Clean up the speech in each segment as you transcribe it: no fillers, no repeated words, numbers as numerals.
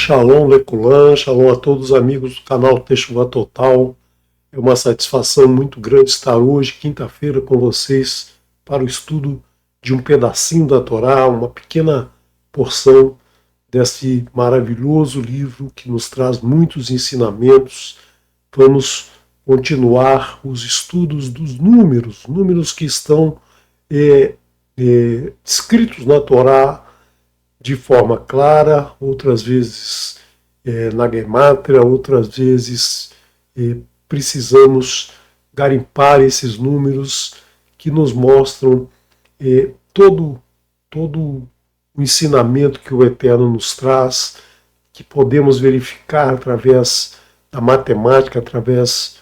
Shalom Leculan, shalom a todos os amigos do canal Teshuvah Total. É uma satisfação muito grande estar hoje, quinta-feira, com vocês para o estudo de um pedacinho da Torá, uma pequena porção desse maravilhoso livro que nos traz muitos ensinamentos. Vamos continuar os estudos dos números que estão escritos na Torá de forma clara, outras vezes na gemátria, outras vezes precisamos garimpar esses números que nos mostram todo o ensinamento que o Eterno nos traz, que podemos verificar através da matemática, através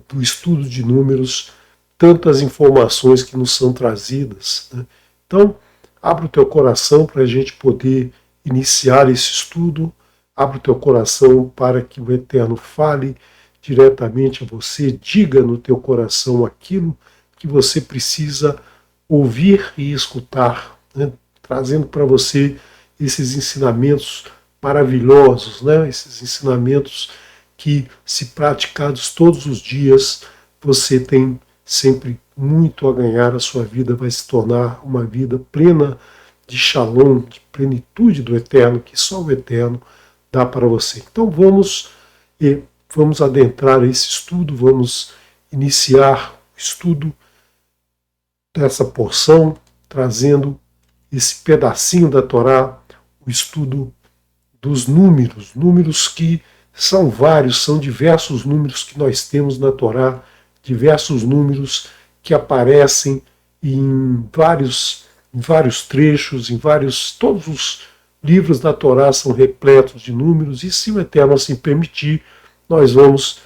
do estudo de números, tantas informações que nos são trazidas, né? Então, abre o teu coração para a gente poder iniciar esse estudo. Abre o teu coração para que o Eterno fale diretamente a você, diga no teu coração aquilo que você precisa ouvir e escutar, né? Trazendo para você esses ensinamentos maravilhosos, né? Esses ensinamentos que, se praticados todos os dias, você tem sempre muito a ganhar, a sua vida vai se tornar uma vida plena de shalom, de plenitude do Eterno, que só o Eterno dá para você. Então vamos adentrar esse estudo, vamos iniciar o estudo dessa porção, trazendo esse pedacinho da Torá, o estudo dos números que são vários, são diversos números que nós temos na Torá, diversos números que aparecem em vários trechos, todos os livros da Torá são repletos de números, e se o Eterno assim permitir, nós vamos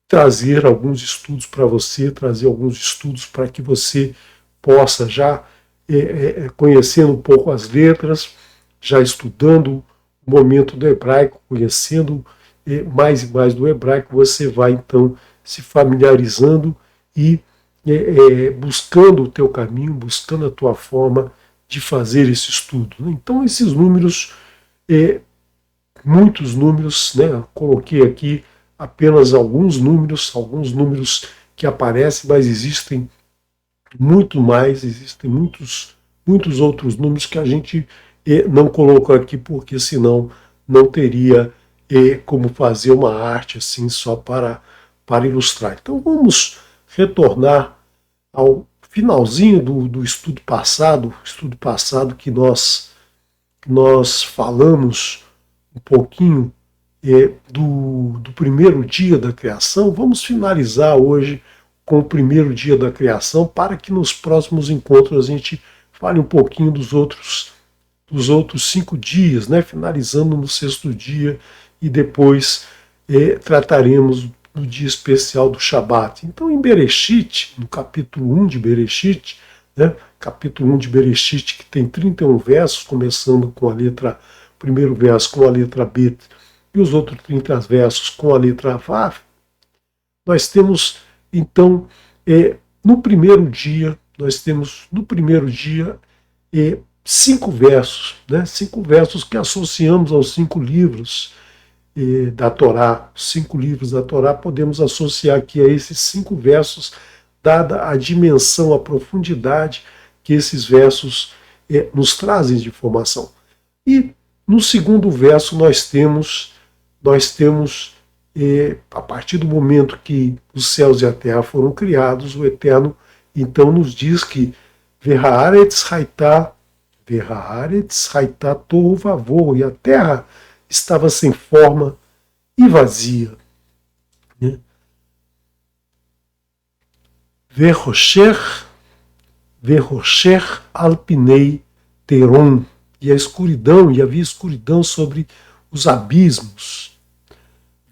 trazer alguns estudos para você, trazer alguns estudos para que você possa já, conhecendo um pouco as letras, já estudando o momento do hebraico, conhecendo mais e mais do hebraico, você vai então se familiarizando e buscando o teu caminho, buscando a tua forma de fazer esse estudo. Então esses números, muitos números, né, eu coloquei aqui apenas alguns números que aparecem, mas existem muito mais, existem muitos outros números que a gente não colocou aqui, porque senão não teria como fazer uma arte assim só para ilustrar. Então vamos retornar ao finalzinho do estudo passado que nós falamos um pouquinho do primeiro dia da criação. Vamos finalizar hoje com o primeiro dia da criação, para que nos próximos encontros a gente fale um pouquinho dos outros 5 dias, né? Finalizando no 6º dia, e depois trataremos do dia especial do Shabat. Então, em Bereshit, no capítulo 1 de Bereshit, né? Capítulo 1 de Bereshit, que tem 31 versos, começando com a letra, primeiro verso com a letra Bet, e os outros 30 versos com a letra Vav, nós temos, então, no primeiro dia, 5 versos, né? 5 versos que associamos aos 5 livros da Torá. Os 5 livros da Torá podemos associar aqui a esses 5 versos, dada a dimensão, a profundidade que esses versos nos trazem de informação. E no segundo verso nós temos a partir do momento que os céus e a terra foram criados, o Eterno então nos diz que Vehaaretz haitá tohu vavohu, e a terra estava sem forma e vazia. Verrocher alpinei teron, e havia escuridão sobre os abismos.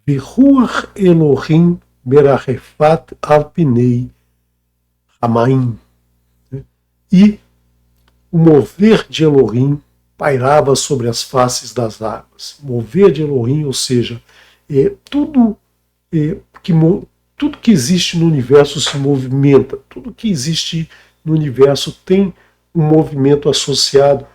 Veruach Elohim merachefat alpinei hamaim, e o mover de Elohim pairava sobre as faces das águas. Mover de Elohim, ou seja, tudo que existe no universo se movimenta, tudo que existe no universo tem um movimento associado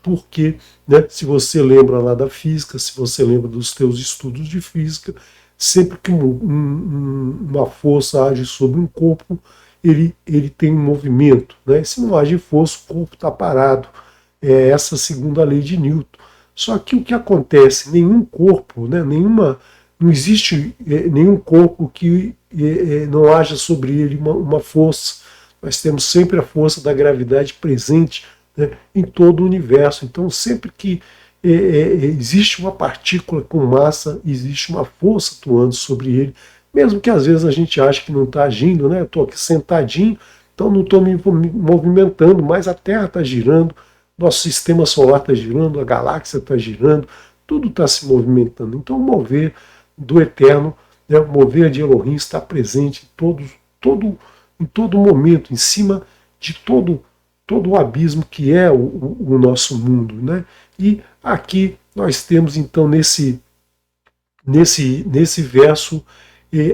porque, né, se você lembra lá da física, se você lembra dos teus estudos de física, sempre que uma força age sobre um corpo, ele tem um movimento. Né? Se não age força, o corpo está parado. É essa segunda lei de Newton. Só que o que acontece? Nenhum corpo, né, não existe nenhum corpo que não haja sobre ele uma força. Nós temos sempre a força da gravidade presente, né, em todo o universo. Então, sempre que existe uma partícula com massa, existe uma força atuando sobre ele, mesmo que às vezes a gente ache que não está agindo, né? Eu estou aqui sentadinho, então não estou me movimentando, mas a Terra está girando, nosso sistema solar está girando, a galáxia está girando, tudo está se movimentando. Então, o mover do Eterno, né, o mover de Elohim está presente em todo momento, em cima de todo o abismo que é o nosso mundo. Né? E aqui nós temos, então, nesse verso,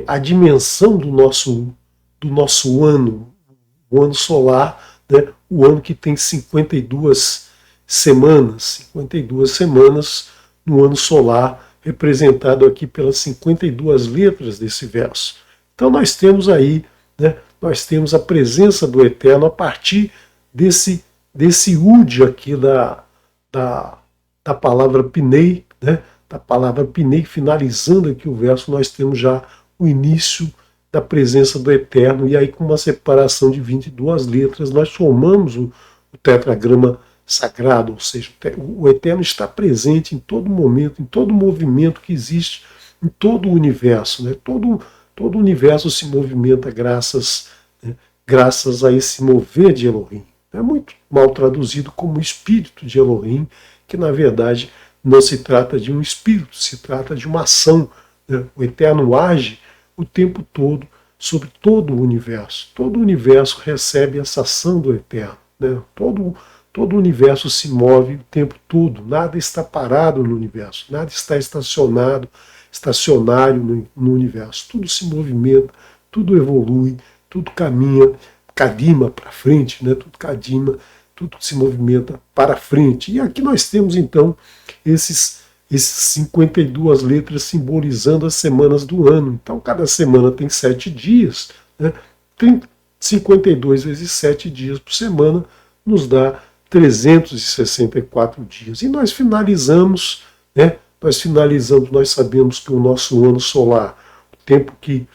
a dimensão do nosso ano, o ano solar, né? O ano que tem 52 semanas no ano solar, representado aqui pelas 52 letras desse verso. Então nós temos aí, né, nós temos a presença do Eterno a partir desse Ud aqui da palavra Pinei, né, da palavra Pinei, finalizando aqui o verso, nós temos já o início da presença do Eterno, e aí com uma separação de 22 letras, nós formamos o tetragrama sagrado, ou seja, o Eterno está presente em todo momento, em todo movimento que existe, em todo o universo. Né? Todo o universo se movimenta graças a esse mover de Elohim. É muito mal traduzido como espírito de Elohim, que na verdade não se trata de um espírito, se trata de uma ação. Né? O Eterno age o tempo todo sobre todo o universo. Todo o universo recebe essa ação do Eterno. Né? Todo o universo se move o tempo todo, nada está parado no universo, nada está estacionário no universo. Tudo se movimenta, tudo evolui, tudo cadima para frente, né? Tudo se movimenta para frente. E aqui nós temos então esses 52 letras simbolizando as semanas do ano. Então cada semana tem 7 dias, né? 52 vezes 7 dias por semana nos dá 364 dias. E nós finalizamos, né? Nós sabemos que o nosso ano solar, o tempo que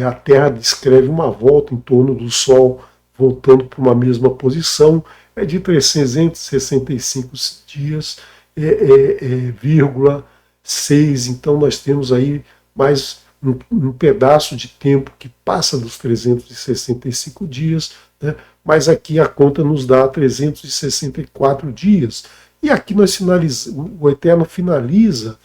a Terra descreve uma volta em torno do Sol, voltando para uma mesma posição, é de 365 dias, vírgula 6. Então nós temos aí mais um pedaço de tempo que passa dos 365 dias, né? Mas aqui a conta nos dá 364 dias. E aqui o Eterno finaliza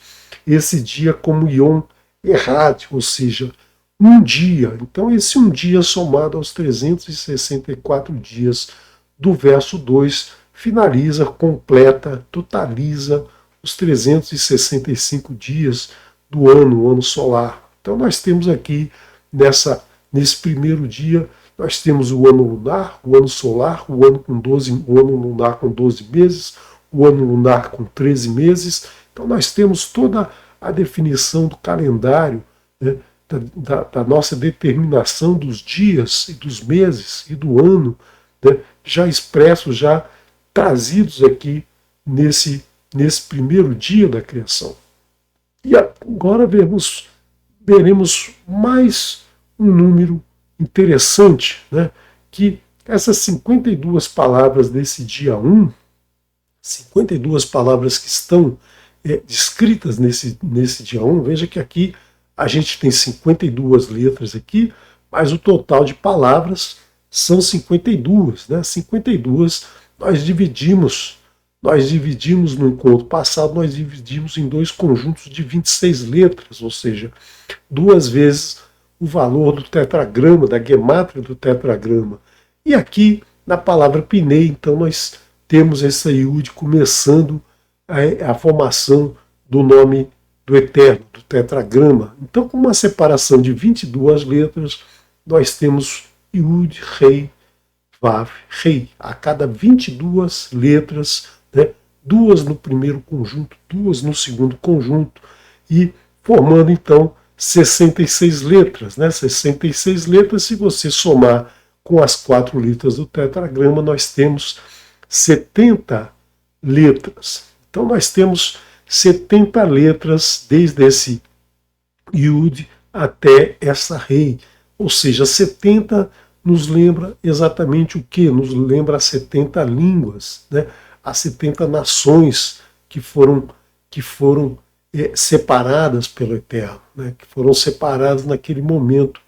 esse dia como Yom Errad, ou seja, um dia. Então esse um dia somado aos 364 dias do verso 2 finaliza, completa, totaliza os 365 dias do ano, o ano solar. Então nós temos aqui nesse primeiro dia, nós temos o ano lunar, o ano solar, o ano lunar com 12 meses, o ano lunar com 13 meses. Então nós temos toda a definição do calendário, né, da nossa determinação dos dias e dos meses e do ano, né, já expressos, já trazidos aqui nesse primeiro dia da criação. E agora veremos mais um número interessante, né, que essas 52 palavras desse dia 1, 52 palavras que estão descritas nesse dia 1, veja que aqui a gente tem 52 letras aqui, mas o total de palavras são 52. Né? 52 nós dividimos no encontro passado, nós dividimos em dois conjuntos de 26 letras, ou seja, 2 vezes o valor do tetragrama, da gemátria do tetragrama. E aqui, na palavra Pinei, então nós temos essa Yud começando a formação do nome do Eterno, do tetragrama. Então, com uma separação de 22 letras, nós temos Yud, Rei, Vav, Rei. A cada 22 letras, né, duas no primeiro conjunto, duas no segundo conjunto, e formando então 66 letras. Né? 66 letras, se você somar com as 4 letras do tetragrama, nós temos 70 letras. Então nós temos 70 letras desde esse Yud até essa Rei. Ou seja, 70 nos lembra exatamente o que? Nos lembra as 70 línguas, né? As 70 nações que foram separadas pelo Eterno, né? Que foram separadas naquele momento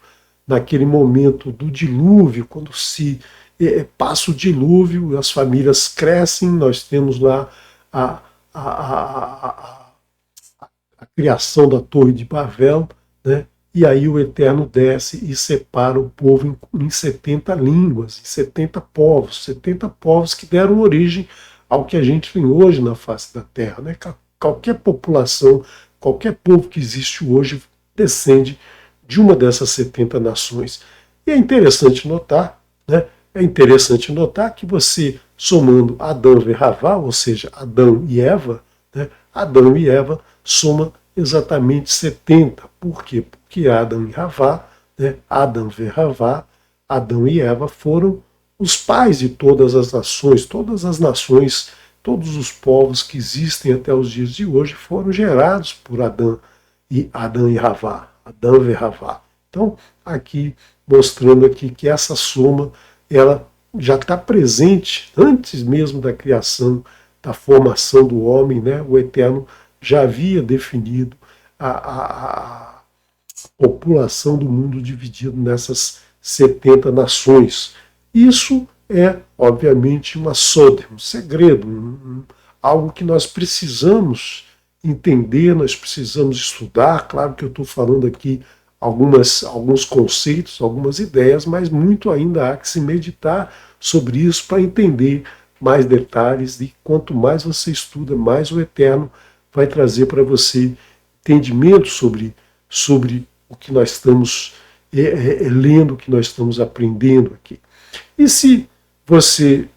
do dilúvio, quando se passa o dilúvio, as famílias crescem, nós temos lá a, a, a, a criação da Torre de Babel, né? E aí o Eterno desce e separa o povo em 70 línguas, em 70 povos que deram origem ao que a gente tem hoje na face da Terra. Né? Qualquer população, qualquer povo que existe hoje descende de uma dessas 70 nações. E é interessante notar, né? É interessante notar que você, somando Adão e Havá, ou seja, Adão e Eva, né? Adão e Eva soma exatamente 70. Por quê? Porque Adão e Havá, né? Adão e Havá, Adão e Eva foram os pais de todas as nações, todos os povos que existem até os dias de hoje foram gerados por Adão e Havá. Adão e Havá. Então, aqui mostrando aqui que essa soma ela já está presente antes mesmo da criação, da formação do homem, né? O Eterno já havia definido a população do mundo dividido nessas 70 nações. Isso é, obviamente, uma sode, um segredo, algo que nós precisamos entender, nós precisamos estudar. Claro que eu estou falando aqui alguns conceitos, algumas ideias, mas muito ainda há que se meditar sobre isso para entender mais detalhes, e quanto mais você estuda, mais o Eterno vai trazer para você entendimento sobre o que nós estamos lendo, o que nós estamos aprendendo aqui. E se você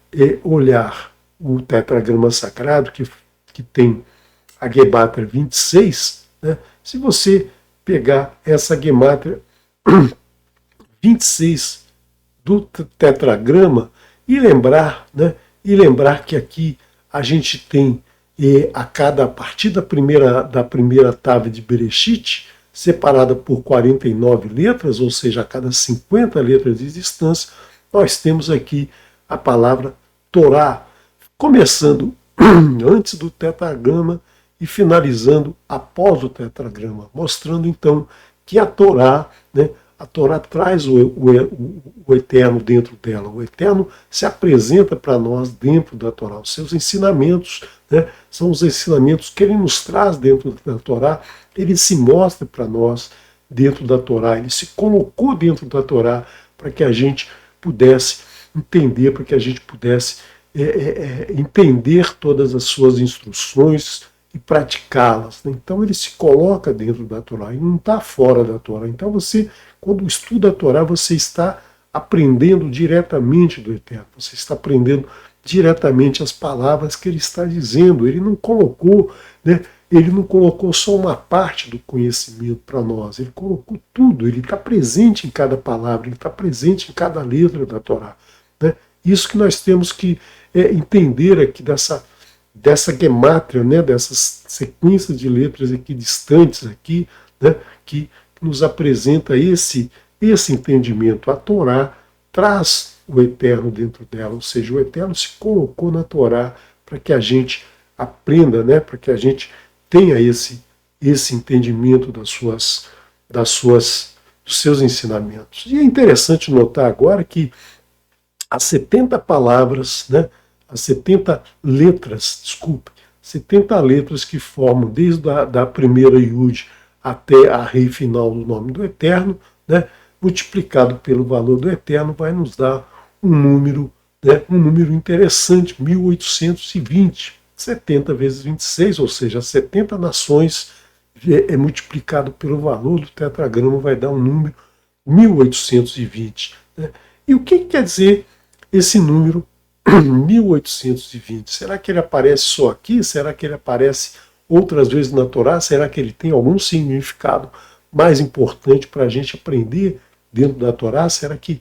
olhar o tetragrama sagrado, que tem a Gemátria 26, né, se você pegar essa Gemátria 26 do tetragrama e lembrar, né, que aqui a gente tem a partir da primeira Tava de Bereshit, separada por 49 letras, ou seja, a cada 50 letras de distância, nós temos aqui a palavra Torá, começando antes do tetragrama e finalizando após o tetragrama, mostrando então que a Torá, né, a Torá traz o Eterno dentro dela. O Eterno se apresenta para nós dentro da Torá. Os seus ensinamentos, né, são os ensinamentos que ele nos traz dentro da Torá. Ele se mostra para nós dentro da Torá. Ele se colocou dentro da Torá para que a gente pudesse entender, para que a gente pudesse entender todas as suas instruções e praticá-las. Né? Então ele se coloca dentro da Torá e não está fora da Torá. Então você, quando estuda a Torá, você está aprendendo diretamente do Eterno. Você está aprendendo diretamente as palavras que ele está dizendo. Ele não colocou, né? Ele não colocou só uma parte do conhecimento para nós. Ele colocou tudo. Ele está presente em cada palavra. Ele está presente em cada letra da Torá. Né? Isso que nós temos que entender aqui dessa gemátria, né, dessas sequências de letras aqui distantes aqui, né, que nos apresenta esse entendimento. A Torá traz o Eterno dentro dela, ou seja, o Eterno se colocou na Torá para que a gente aprenda, né, para que a gente tenha esse entendimento dos seus ensinamentos. E é interessante notar agora que as 70 palavras, né, as 70 letras, 70 letras que formam desde da primeira Yud até a Rei final do nome do Eterno, né, multiplicado pelo valor do Eterno, vai nos dar um número interessante, 1820. 70 vezes 26, ou seja, 70 nações multiplicado pelo valor do tetragrama vai dar um número 1820. Né? E o que quer dizer esse número 1820, será que ele aparece só aqui? Será que ele aparece outras vezes na Torá? Será que ele tem algum significado mais importante para a gente aprender dentro da Torá? Será que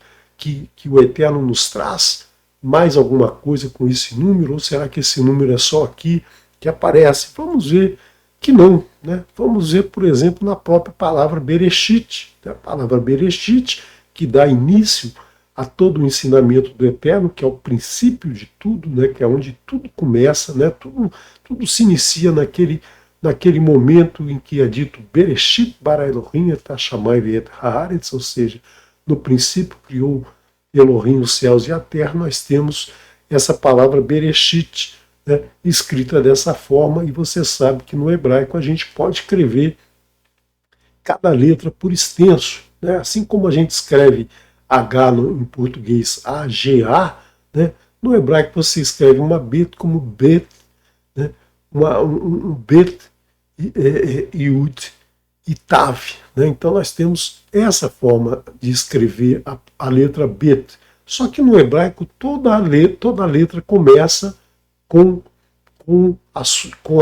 o Eterno nos traz mais alguma coisa com esse número? Ou será que esse número é só aqui que aparece? Vamos ver que não, né? Vamos ver, por exemplo, na própria palavra Bereshit, a palavra Bereshit, que dá início a todo o ensinamento do Eterno, que é o princípio de tudo, né? Que é onde tudo começa, né? Tudo se inicia naquele momento em que é dito Bereshit bara Elohim et hashamayim ve'et haaretz, ou seja, no princípio criou Elohim os céus e a terra. Nós temos essa palavra Bereshit, né, escrita dessa forma, e você sabe que no hebraico a gente pode escrever cada letra por extenso, né, assim como a gente escreve H em português AGA, né, no hebraico você escreve uma bet como bet, né, um bet, Yud e Tav, né? Então nós temos essa forma de escrever a letra Bet. Só que no hebraico toda a letra começa com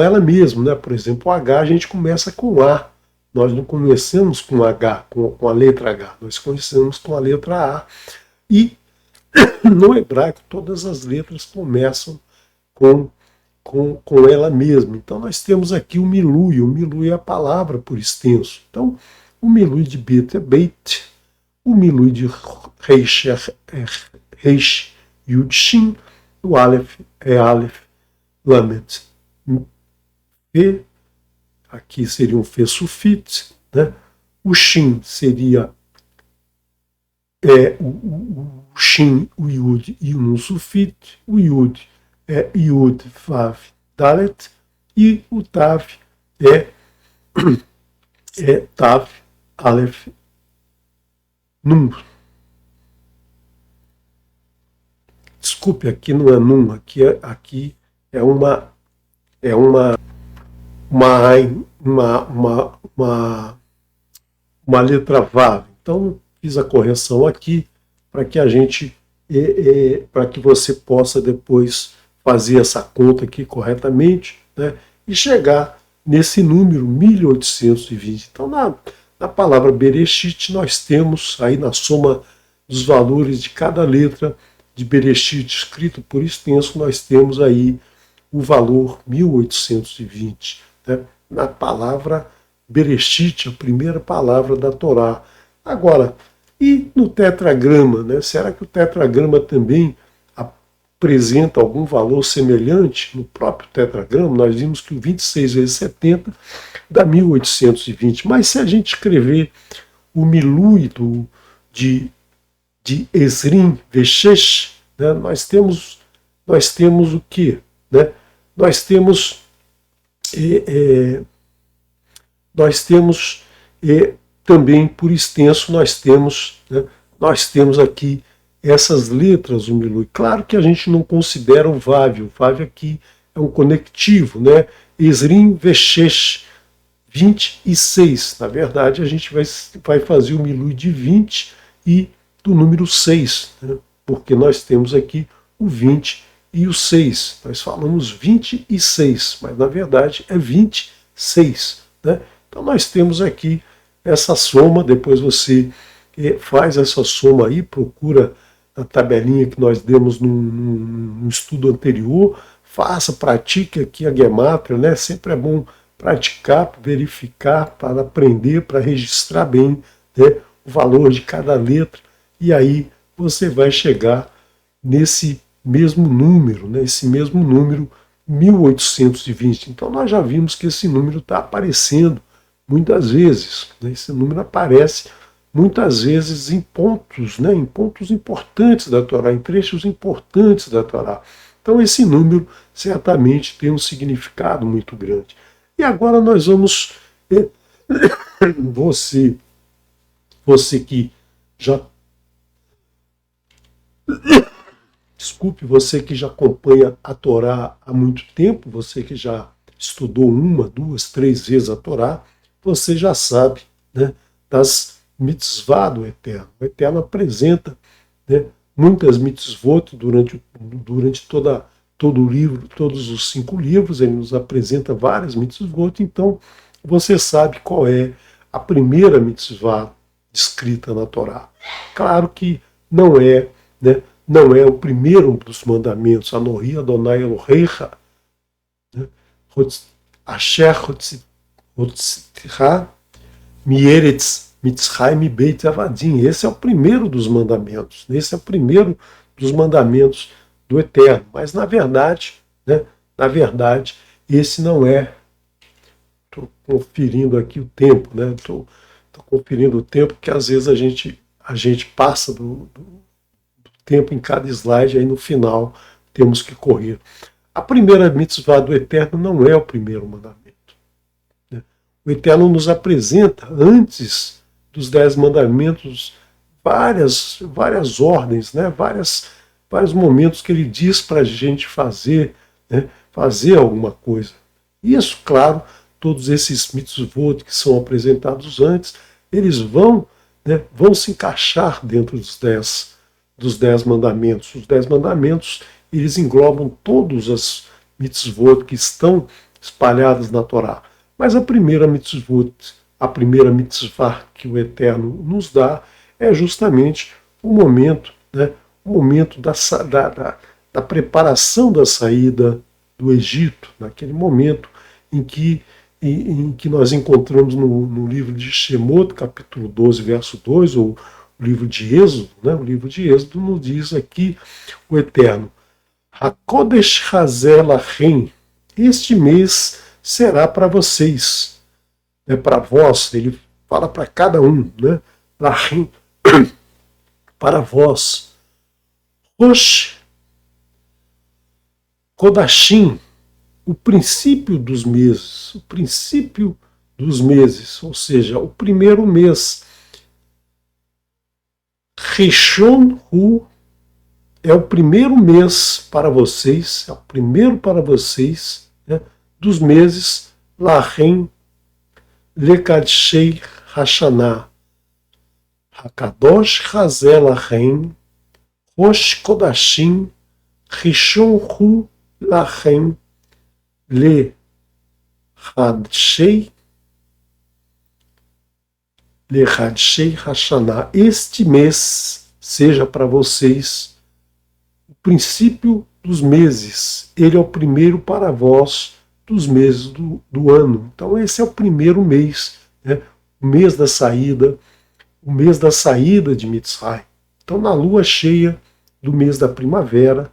ela mesma, né? Por exemplo, o H a gente começa com A. Nós não começamos com H, com a letra H, nós começamos com a letra A. E no hebraico todas as letras começam com ela mesma. Então nós temos aqui o milui é a palavra por extenso. Então o milui de Bet é Beit, o milui de Reish é Reish Yud Shin, o Aleph é Aleph Lamed Fe, aqui seria um Fe Sufit, né? O Shin seria o Shin, o Yud e o Nun Sufit, o Yud é Yud, Vav, Dalet, e o Tav é Tav, Aleph, Nun. Desculpe, aqui não é Nun, aqui é uma letra Vav. Então fiz a correção aqui para que a gente, para que você possa depois fazer essa conta aqui corretamente, né, e chegar nesse número 1820. Então, na palavra Bereshit, nós temos aí na soma dos valores de cada letra de Bereshit escrito por extenso, nós temos aí o valor 1820, né, na palavra Bereshit, a primeira palavra da Torá. Agora, e no tetragrama, né? Será que o tetragrama também apresenta algum valor semelhante? No próprio tetragrama, nós vimos que o 26 vezes 70 dá 1820. Mas se a gente escrever o milui de Ezrim Veshesh, né, nós temos o quê? Né? Nós temos também, por extenso, nós temos aqui essas letras, o milui. Claro que a gente não considera o Vav aqui é um conectivo, né? Ezrim Veshesh, 26. Na verdade, a gente vai fazer o milui de 20 e do número 6, né? Porque nós temos aqui o 20 e o 6. Nós falamos 26, mas na verdade é 26, né? Então nós temos aqui essa soma, depois você faz essa soma aí, procura a tabelinha que nós demos no estudo anterior, faça, pratique aqui a Gemátria, né? Sempre é bom praticar, verificar, para aprender, para registrar bem, né, o valor de cada letra, e aí você vai chegar nesse mesmo número, né, esse mesmo número 1820. Então nós já vimos que esse número está aparecendo muitas vezes, né, esse número aparece muitas vezes em pontos, né, em pontos importantes da Torá, em trechos importantes da Torá. Então esse número certamente tem um significado muito grande. E agora nós vamos, você que já, desculpe, você que já acompanha a Torá há muito tempo, você que já estudou 1, 2, 3 vezes a Torá, você já sabe, né, das mitzvah do Eterno. O Eterno apresenta, né, muitas mitzvot durante todo o livro, todos os 5 livros, ele nos apresenta várias mitzvot, então você sabe qual é a primeira mitzvah descrita na Torá. Claro que não é, né, não é o primeiro dos mandamentos, Anohi Adonai Elohecha, né, Asher Hotzitcha Mieretz Mitzrayim Beit Avadim. Esse é o primeiro dos mandamentos. Esse é o primeiro dos mandamentos do Eterno. Mas na verdade, né, esse não é. Estou conferindo aqui o tempo, né? Estou conferindo o tempo, que às vezes a gente passa do tempo em cada slide, aí no final temos que correr. A primeira mitzvah do Eterno não é o primeiro mandamento. O Eterno nos apresenta, antes dos 10 mandamentos, várias ordens, né? vários momentos que ele diz para a gente fazer, né? Fazer alguma coisa. Isso, claro, todos esses mitzvot que são apresentados antes, eles vão se encaixar dentro dos 10 mandamentos. Os 10 mandamentos, eles englobam todas as mitzvot que estão espalhadas na Torá. Mas a primeira mitzvah que o Eterno nos dá é justamente o momento, né, o momento da preparação da saída do Egito, naquele momento em que nós encontramos no livro de Shemot, capítulo 12, verso 2, ou o livro de Êxodo, né, o livro de Êxodo nos diz aqui o Eterno, HaKodesh Hazeh Lachem, este mês será para vocês, é para vós, ele fala para cada um, né? Para vós. Rosh Kodashim, o princípio dos meses, ou seja, o primeiro mês. Rishon Hu é o primeiro mês para vocês, é o primeiro para vocês, né, dos meses Lachem Lekadshei Hashanah. Hakadosh Hazeh Lachem Rosh Kodashim Rishon Hu Lachem Lechadshei Hashanah. Este mês seja para vocês o princípio dos meses. Ele é o primeiro para vós dos meses do ano. Então esse é o primeiro mês, né? O mês da saída de Mitzrayim. Então na lua cheia do mês da primavera,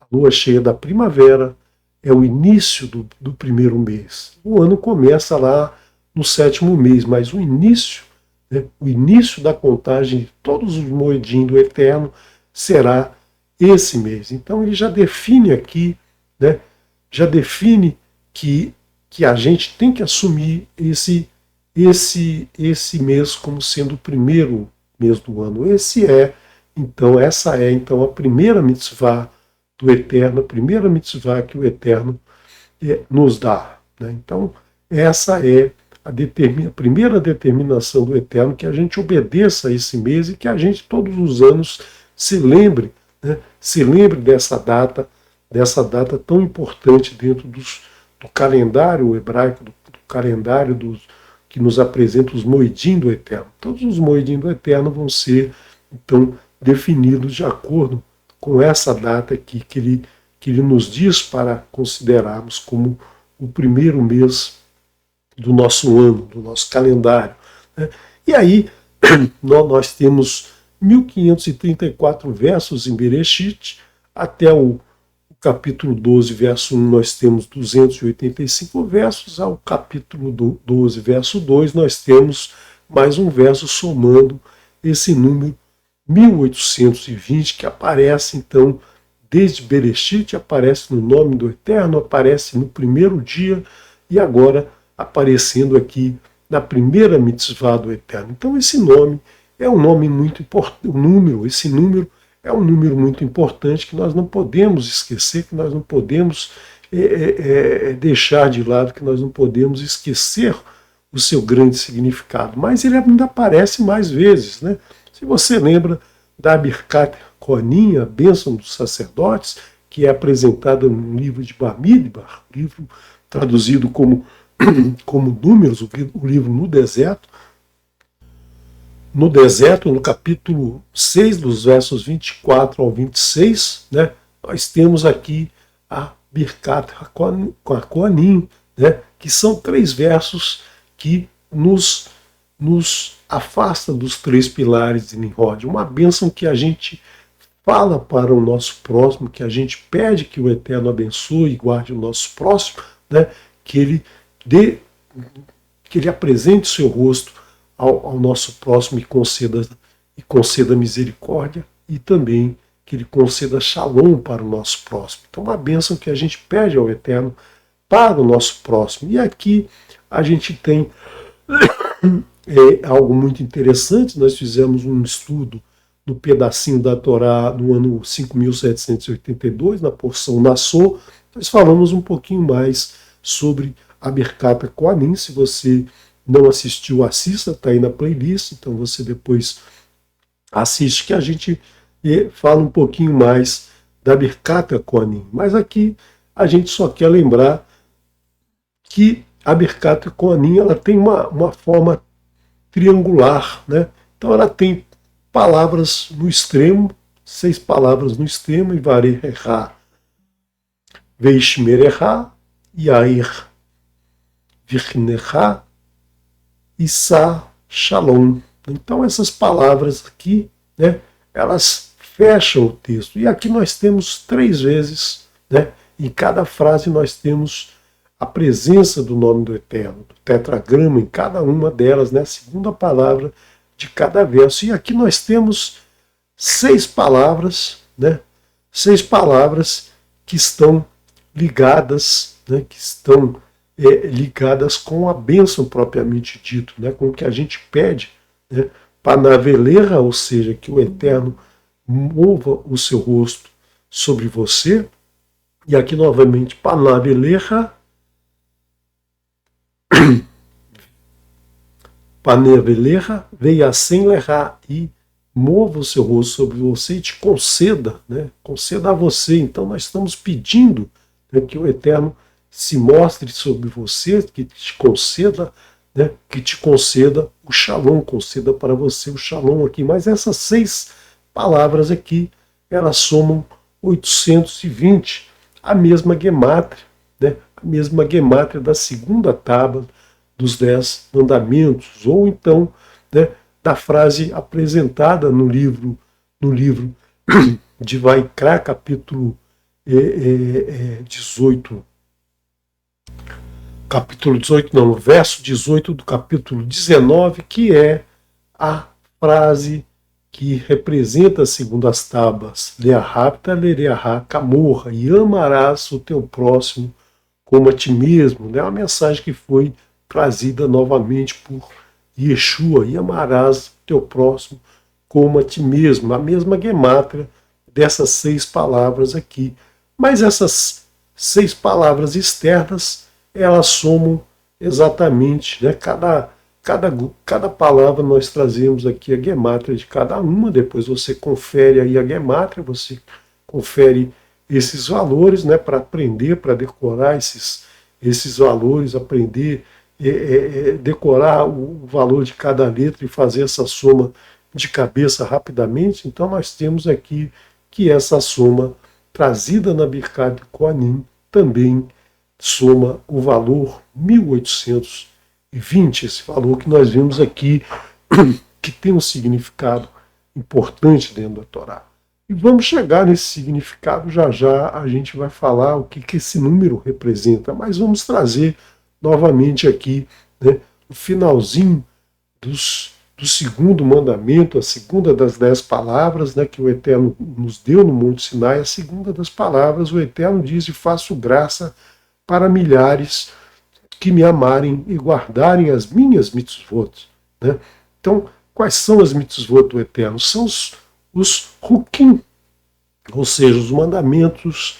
a lua cheia da primavera é o início do primeiro mês. O ano começa lá no 7º mês, mas o início da contagem de todos os moedim do Eterno será esse mês. Então ele já define aqui, né, que a gente tem que assumir esse mês como sendo o primeiro mês do ano. Essa é a primeira mitzvah do Eterno, a primeira mitzvah que o Eterno nos dá, né? Então essa é a primeira determinação do Eterno, que a gente obedeça a esse mês e que a gente todos os anos se lembre, né, dessa data tão importante dentro do calendário hebraico, do calendário que nos apresenta os moedim do Eterno. Todos os moedim do Eterno vão ser, então, definidos de acordo com essa data aqui que ele nos diz para considerarmos como o primeiro mês do nosso ano, do nosso calendário, né? E aí nós temos 1534 versos em Bereshit, até o capítulo 12, verso 1, nós temos 285 versos, ao capítulo 12, verso 2, nós temos mais um verso somando esse número 1820, que aparece então desde Bereshit, aparece no nome do Eterno, aparece no primeiro dia e agora aparecendo aqui na primeira mitzvah do Eterno. Então esse nome é um nome muito importante, esse número é um número muito importante que nós não podemos esquecer, que nós não podemos deixar de lado, que nós não podemos esquecer o seu grande significado. Mas ele ainda aparece mais vezes, né? Se você lembra, da Birkat Kohanim, a bênção dos sacerdotes, que é apresentada no livro de Bamidbar, livro traduzido como Números, o livro no deserto. No deserto, no capítulo 6, dos versos 24 ao 26, né, nós temos aqui a Birkat Kohanim, né, que são 3 versos que nos afasta dos 3 pilares de Nimrod. Uma bênção que a gente fala para o nosso próximo, que a gente pede que o Eterno abençoe e guarde o nosso próximo, né, que ele apresente o seu rosto ao nosso próximo e conceda misericórdia, e também que ele conceda shalom para o nosso próximo. Então, uma bênção que a gente pede ao Eterno para o nosso próximo. E aqui a gente tem algo muito interessante. Nós fizemos um estudo no pedacinho da Torá no ano 5.782, na porção Nassô. Nós falamos um pouquinho mais sobre a Birkat Kohanim. Se você não assistiu, assista, está aí na playlist, então você depois assiste, que a gente fala um pouquinho mais da Birkat Kohanim. Mas aqui a gente só quer lembrar que a Birkat Kohanim ela tem uma forma triangular, né? Então ela tem palavras no extremo, 6 palavras no extremo, e Vareha, Veishmereha, Yair, Virneha, Issa, Shalom. Então essas palavras aqui, né, elas fecham o texto. E aqui nós temos 3 vezes, né, em cada frase nós temos a presença do nome do Eterno, do tetragrama em cada uma delas, né, a segunda palavra de cada verso. E aqui nós temos 6 palavras, né, 6 palavras que estão ligadas, né, ligadas com a bênção propriamente dito, né, com o que a gente pede, né, Panaveleha, ou seja, que o Eterno mova o seu rosto sobre você. E aqui novamente, Panaveleha, Panaveleha, Veiasen Leha, e mova o seu rosto sobre você e te conceda, né, conceda a você. Então nós estamos pedindo, né, que o Eterno se mostre sobre você, que te conceda, né, o shalom, conceda para você o shalom aqui. Mas essas 6 palavras aqui, elas somam 820, a mesma gemátria, né, a mesma gemátria da segunda tábua dos 10 mandamentos, ou então, né, da frase apresentada no livro de Vaikra, capítulo 18, no verso 18 do capítulo 19, que é a frase que representa, segundo as tábuas, Leahapta lereahá camorra, e amarás o teu próximo como a ti mesmo. É uma mensagem que foi trazida novamente por Yeshua, e amarás o teu próximo como a ti mesmo, a mesma gemátria dessas 6 palavras aqui. Mas essas 6 palavras externas, elas somam exatamente, né, cada palavra nós trazemos aqui a gemátria de cada uma. Depois você confere aí a gemátria, você confere esses valores, né, para aprender, para decorar esses valores, aprender, decorar o valor de cada letra e fazer essa soma de cabeça rapidamente. Então nós temos aqui que essa soma trazida na Birkat Kohanim também soma o valor 1820, esse valor que nós vimos aqui, que tem um significado importante dentro da Torá. E vamos chegar nesse significado, já já a gente vai falar o que esse número representa, mas vamos trazer novamente aqui, né, o finalzinho do segundo mandamento, a segunda das 10 palavras, né, que o Eterno nos deu no Monte Sinai. A segunda das palavras, o Eterno diz: e faço graça para milhares que me amarem e guardarem as minhas mitzvot. Né? Então, quais são as mitzvot do Eterno? São os hukim, ou seja, os mandamentos,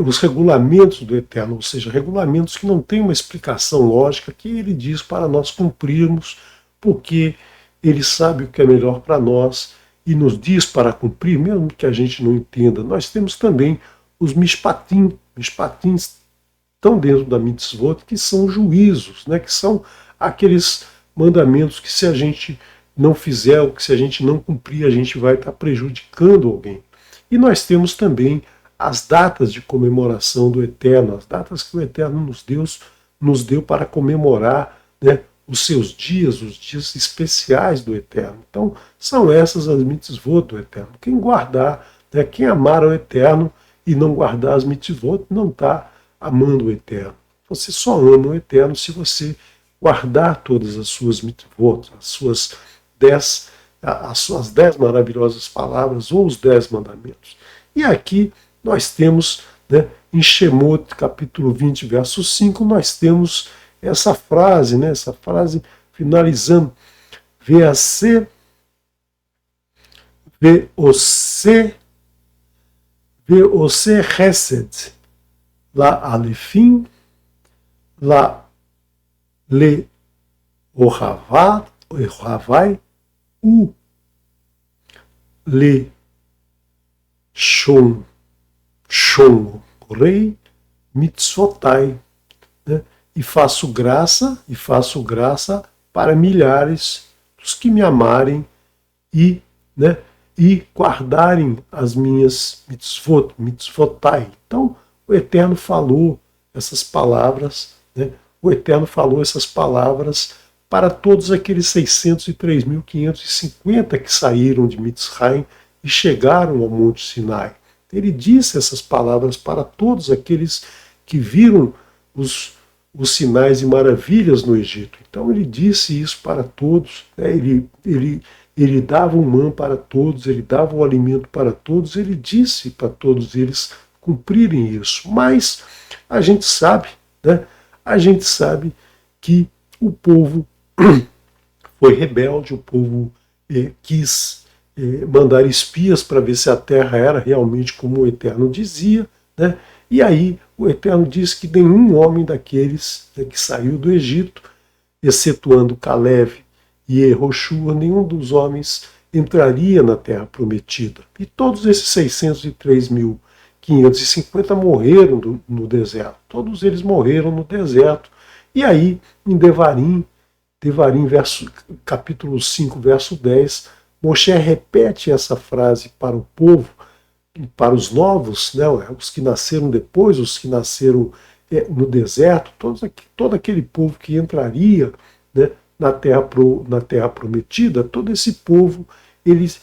os regulamentos do Eterno, ou seja, regulamentos que não têm uma explicação lógica, que ele diz para nós cumprirmos, porque ele sabe o que é melhor para nós, e nos diz para cumprir, mesmo que a gente não entenda. Nós temos também os mishpatim. Mishpatim estão dentro da mitzvot, que são juízos, né, que são aqueles mandamentos que, se a gente não fizer, ou que se a gente não cumprir, a gente vai estar prejudicando alguém. E nós temos também as datas de comemoração do Eterno, as datas que o Eterno nos deu para comemorar, né, os seus dias, os dias especiais do Eterno. Então, são essas as mitzvot do Eterno. Quem guardar, né, quem amar ao Eterno e não guardar as mitzvot, não está amando o Eterno. Você só ama o Eterno se você guardar todas as suas mitzvot, as suas 10 maravilhosas palavras ou os 10 mandamentos. E aqui nós temos, né, em Shemot, capítulo 20, verso 5, nós temos essa frase, né, essa frase finalizando: Vease chesed la alefim la le ohavai u le shon rei mitzvotai, né? E faço graça para milhares dos que me amarem e, né, e guardarem as minhas mitzvotai. Então, o Eterno falou essas palavras, né? O Eterno falou essas palavras para todos aqueles 603.550 que saíram de Mitzrayim e chegaram ao Monte Sinai. Ele disse essas palavras para todos aqueles que viram os sinais e maravilhas no Egito. Então ele disse isso para todos, né? Ele dava o mã para todos, ele dava o alimento para todos, ele disse para todos eles cumprirem isso. Mas a gente sabe, né? A gente sabe que o povo foi rebelde, o povo quis mandar espias para ver se a terra era realmente como o Eterno dizia, né? E aí o Eterno diz que nenhum homem daqueles, né, que saiu do Egito, excetuando Caleb e Yehoshua, nenhum dos homens entraria na terra prometida. E todos esses 603.550 morreram no deserto. Todos eles morreram no deserto. E aí, em Devarim, capítulo 5, verso 10, Moshe repete essa frase para o povo, para os novos, né, os que nasceram depois, os que nasceram no deserto, todo aquele povo que entraria, né, na terra prometida, todo esse povo, eles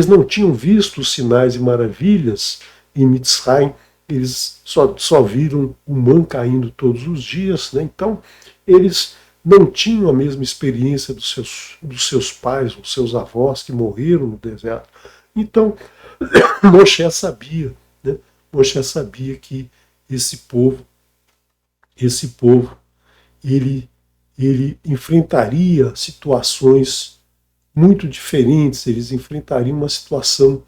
não tinham visto os sinais e maravilhas em Mitzrayim, eles só viram o man caindo todos os dias, né? Então eles não tinham a mesma experiência dos seus pais, dos seus avós que morreram no deserto. Então Moshe sabia, né? Moshe sabia que esse povo ele enfrentaria situações muito diferentes, eles enfrentariam uma situação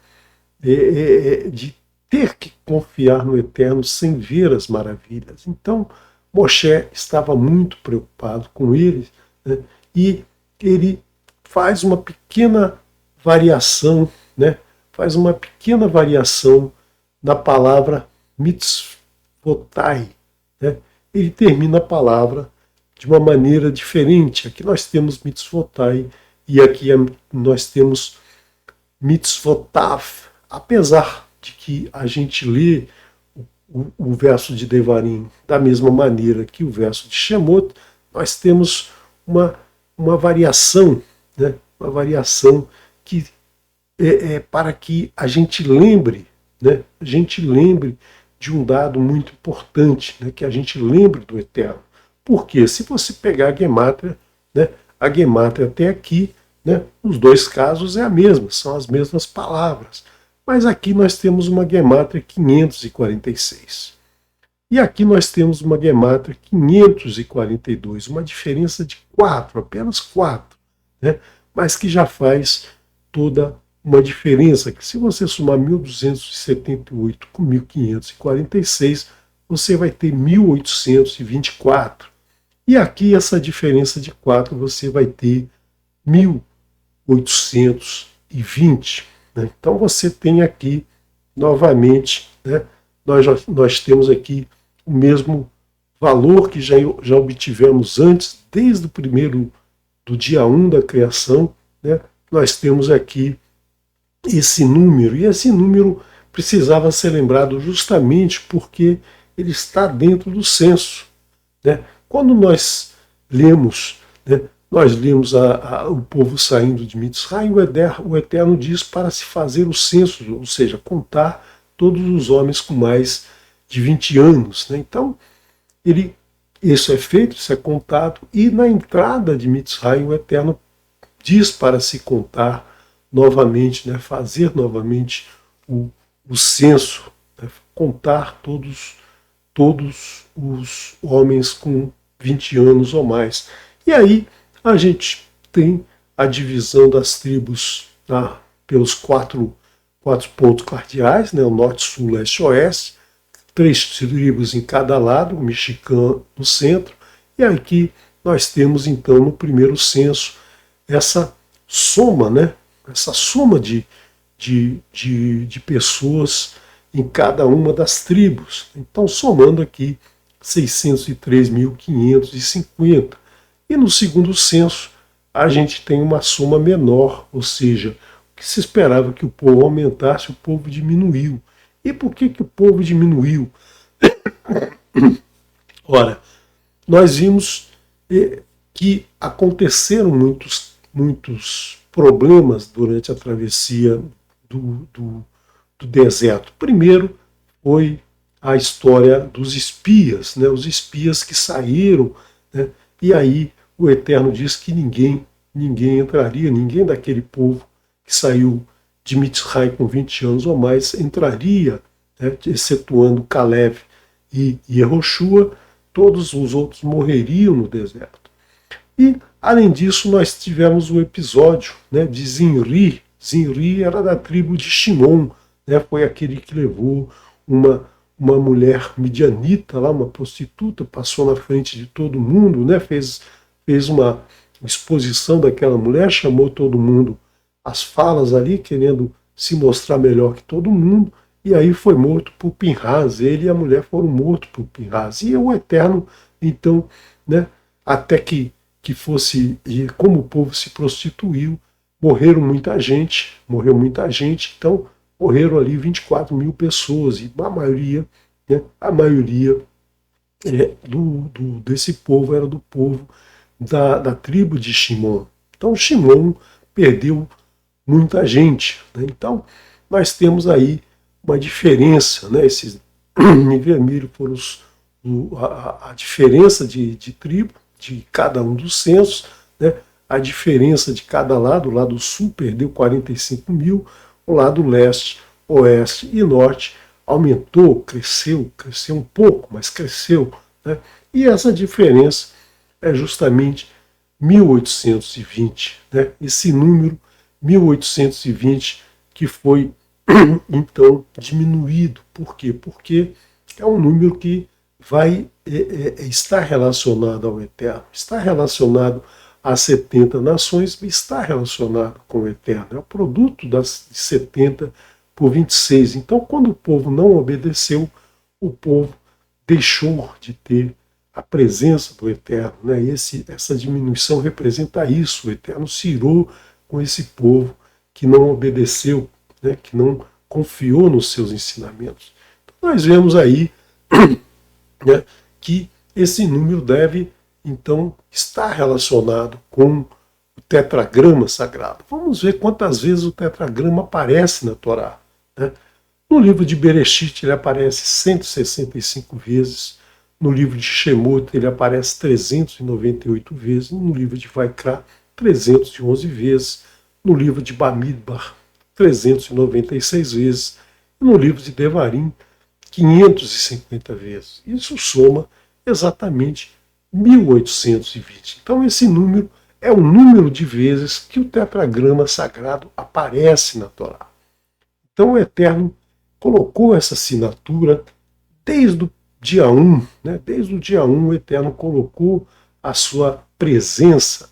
de ter que confiar no Eterno sem ver as maravilhas. Então Moshe estava muito preocupado com eles, né? E ele faz uma pequena variação, né? Faz uma pequena variação na palavra mitzvotai, né? Ele termina a palavra de uma maneira diferente. Aqui nós temos mitzvotai e aqui nós temos mitzvotav. Apesar de que a gente lê o verso de Devarim da mesma maneira que o verso de Shemot, nós temos uma variação, né? Uma variação que para que a gente lembre, né? A gente lembre de um dado muito importante, né? Que a gente lembre do Eterno. Porque se você pegar a Gemátria, né? A Gemátria até aqui, né? Nos dois casos é a mesma, são as mesmas palavras. Mas aqui nós temos uma Gemátria 546. E aqui nós temos uma Gemátria 542, uma diferença de 4, apenas 4, né? Mas que já faz toda uma diferença, que se você somar 1278 com 1546, você vai ter 1824. E aqui essa diferença de 4 você vai ter 1820. né? Então você tem aqui, novamente, né, nós temos aqui o mesmo valor que já obtivemos antes, desde o primeiro, do dia 1 da criação, né, nós temos aqui esse número, e esse número precisava ser lembrado justamente porque ele está dentro do censo, né? Quando nós lemos, né, nós lemos o povo saindo de Mitzrayim, o Eterno diz para se fazer o censo, ou seja, contar todos os homens com mais de 20 anos. Né? Então, isso é feito, isso é contado, e na entrada de Mitzrayim, o Eterno diz para se contar novamente, né, fazer novamente o censo, né, contar todos os homens com 20 anos ou mais. E aí a gente tem a divisão das tribos, tá, pelos quatro pontos cardeais, né, o norte, sul, leste e oeste, 3 tribos em cada lado, o mexicano no centro, e aqui nós temos então no primeiro censo essa soma, né, essa soma de pessoas em cada uma das tribos. Então, somando aqui 603.550. E no segundo censo, a gente tem uma soma menor, ou seja, o que se esperava que o povo aumentasse, o povo diminuiu. E por que o povo diminuiu? Ora, nós vimos que aconteceram muitos problemas durante a travessia do deserto. Primeiro foi a história dos espias, né? Os espias que saíram, né? E aí o Eterno diz que ninguém entraria, ninguém daquele povo que saiu de Mitzrayim com 20 anos ou mais entraria, né? Excetuando Caleb e Yehoshua, todos os outros morreriam no deserto. E, além disso, nós tivemos o episódio, né, de Zinri. Zinri era da tribo de Shimon, né, foi aquele que levou uma mulher midianita, lá, uma prostituta, passou na frente de todo mundo, né, fez uma exposição daquela mulher, chamou todo mundo às falas ali, querendo se mostrar melhor que todo mundo, e aí foi morto por Pinhas. Ele e a mulher foram mortos por Pinhas. E o Eterno, então, né, até que fosse, e como o povo se prostituiu, morreu muita gente, então morreram ali 24 mil pessoas, e a maioria, né, desse povo era do povo da tribo de Shimon. Então Shimon perdeu muita gente. Né? Então nós temos aí uma diferença, né? Esses em vermelho foram a diferença de tribo, de cada um dos censos, né? A diferença de cada lado, o lado sul perdeu 45 mil, o lado leste, oeste e norte aumentou, cresceu um pouco, mas cresceu. Né? E essa diferença é justamente 1820, né? Esse número 1820 que foi então diminuído. Por quê? Porque é um número que vai estar relacionado ao Eterno, está relacionado às 70 nações, está relacionado com o Eterno. É o produto das 70 por 26. Então, quando o povo não obedeceu, o povo deixou de ter a presença do Eterno. Né? Essa diminuição representa isso. O Eterno se irou com esse povo que não obedeceu, né? Que não confiou nos seus ensinamentos. Então, nós vemos aí, né, que esse número deve, então, estar relacionado com o tetragrama sagrado. Vamos ver quantas vezes o tetragrama aparece na Torá. Né? No livro de Bereshit ele aparece 165 vezes, no livro de Shemot ele aparece 398 vezes, no livro de Vaikra 311 vezes, no livro de Bamidbar 396 vezes, e no livro de Devarim 550 vezes. Isso soma exatamente 1820. Então esse número é o número de vezes que o tetragrama sagrado aparece na Torá. Então o Eterno colocou essa assinatura desde o dia 1, né? Desde o dia 1 o Eterno colocou a sua presença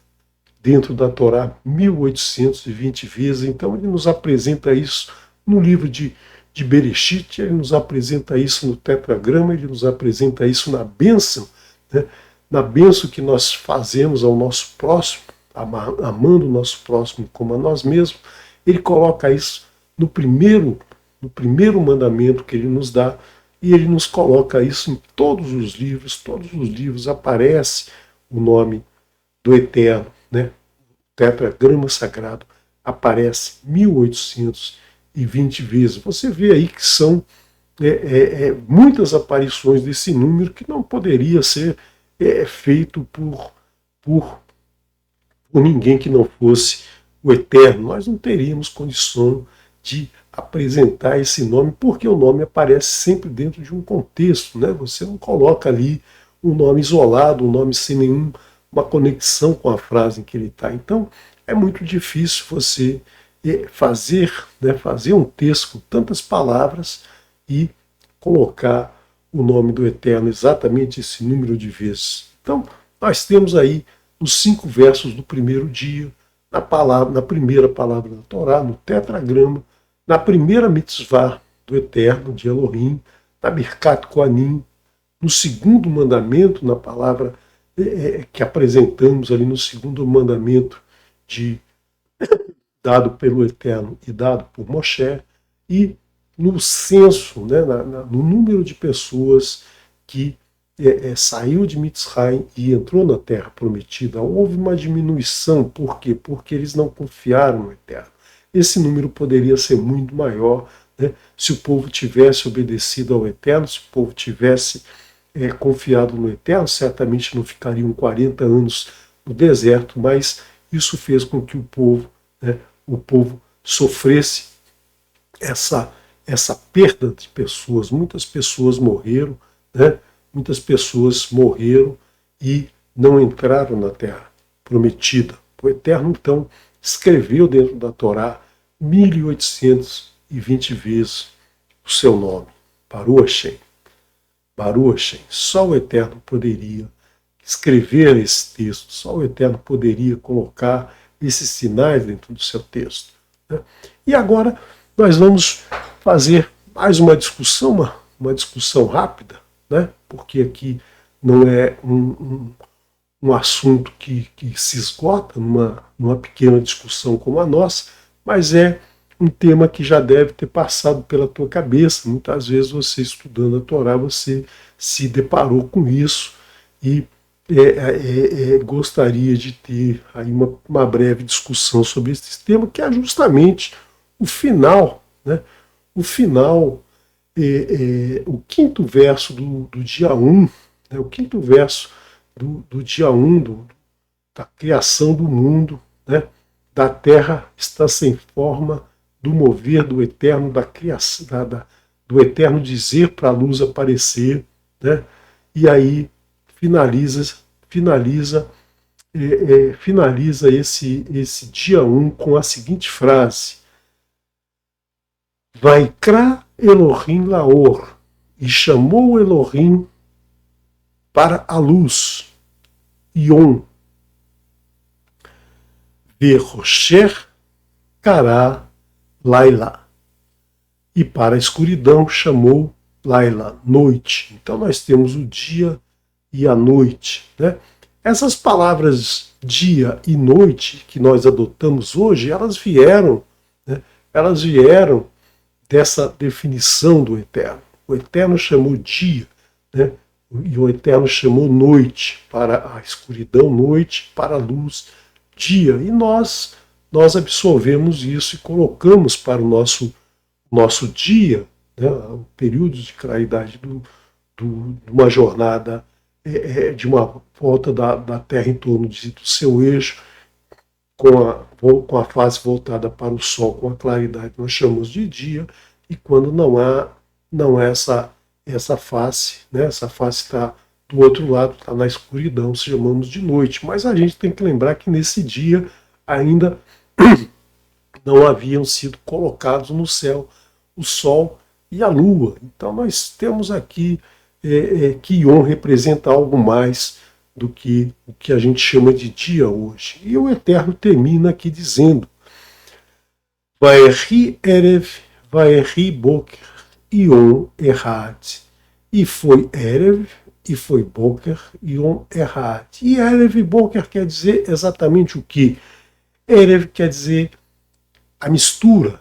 dentro da Torá 1820 vezes. Então ele nos apresenta isso no livro de Bereshit, ele nos apresenta isso no tetragrama, ele nos apresenta isso na bênção, né? Na bênção que nós fazemos ao nosso próximo, amando o nosso próximo como a nós mesmos. Ele coloca isso no primeiro mandamento que ele nos dá, e ele nos coloca isso em todos os livros aparece o nome do Eterno, né? O tetragrama sagrado aparece 1820 vezes. Você vê aí que são muitas aparições desse número que não poderia ser feito por ninguém que não fosse o Eterno. Nós não teríamos condição de apresentar esse nome, porque o nome aparece sempre dentro de um contexto, né? Você não coloca ali um nome isolado, um nome sem nenhuma conexão com a frase em que ele está. Então, é muito difícil você fazer um texto com tantas palavras e colocar o nome do Eterno, exatamente esse número de vezes. Então, nós temos aí os 5 versos do primeiro dia, na primeira palavra da Torá, no tetragrama, na primeira mitzvah do Eterno, de Elohim, na Birkat Kohanim, no segundo mandamento, na palavra que apresentamos ali no segundo mandamento dado pelo Eterno e dado por Moshe, e no censo, né, no número de pessoas que saiu de Mitzrayim e entrou na Terra Prometida. Houve uma diminuição. Por quê? Porque eles não confiaram no Eterno. Esse número poderia ser muito maior, né, se o povo tivesse obedecido ao Eterno, se o povo tivesse confiado no Eterno. Certamente não ficariam 40 anos no deserto, mas isso fez com que o povo sofresse essa perda de pessoas. Muitas pessoas morreram, né? Muitas pessoas morreram e não entraram na Terra Prometida. O Eterno, então, escreveu dentro da Torá 1820 vezes o seu nome, Baruch Hashem. Baruch Hashem. Só o Eterno poderia escrever esse texto, só o Eterno poderia colocar esses sinais dentro do seu texto, né? E agora nós vamos fazer mais uma discussão, uma discussão rápida, né? Porque aqui não é um assunto que se esgota numa pequena discussão como a nossa, mas é um tema que já deve ter passado pela tua cabeça. Muitas vezes você, estudando a Torá, você se deparou com isso e gostaria de ter aí uma breve discussão sobre esse tema, que é justamente o final, né? O final, o quinto verso do dia 1, né? O quinto verso do dia 1 da criação do mundo, né? Da terra está sem forma, do mover do Eterno, da criação, do Eterno dizer para a luz aparecer, né? E aí finaliza esse dia 1 com a seguinte frase: Vaikra Elohim Laor, e chamou Elohim para a luz, Yom, Verosher Kará Laila, e para a escuridão chamou Laila, noite. Então nós temos o dia e a noite, né? Essas palavras dia e noite que nós adotamos hoje, elas vieram dessa definição do Eterno. O Eterno chamou dia, né? E o Eterno chamou noite, para a escuridão, noite, para a luz, dia. E nós absorvemos isso e colocamos para o nosso dia, né? O período de claridade de uma jornada, de uma volta da Terra em torno do seu eixo, com a face voltada para o Sol, com a claridade, nós chamamos de dia, e quando não há essa face, né, essa face está do outro lado, está na escuridão, chamamos de noite. Mas a gente tem que lembrar que nesse dia ainda não haviam sido colocados no céu o Sol e a Lua. Então nós temos aqui que Yom representa algo mais, do que o que a gente chama de dia hoje. E o Eterno termina aqui dizendo: Vayehi Erev, Vayehi Boker, Yom Erad. E foi Erev, e foi Boker, Yom Erad. E Erev e Boker quer dizer exatamente o que? Erev quer dizer a mistura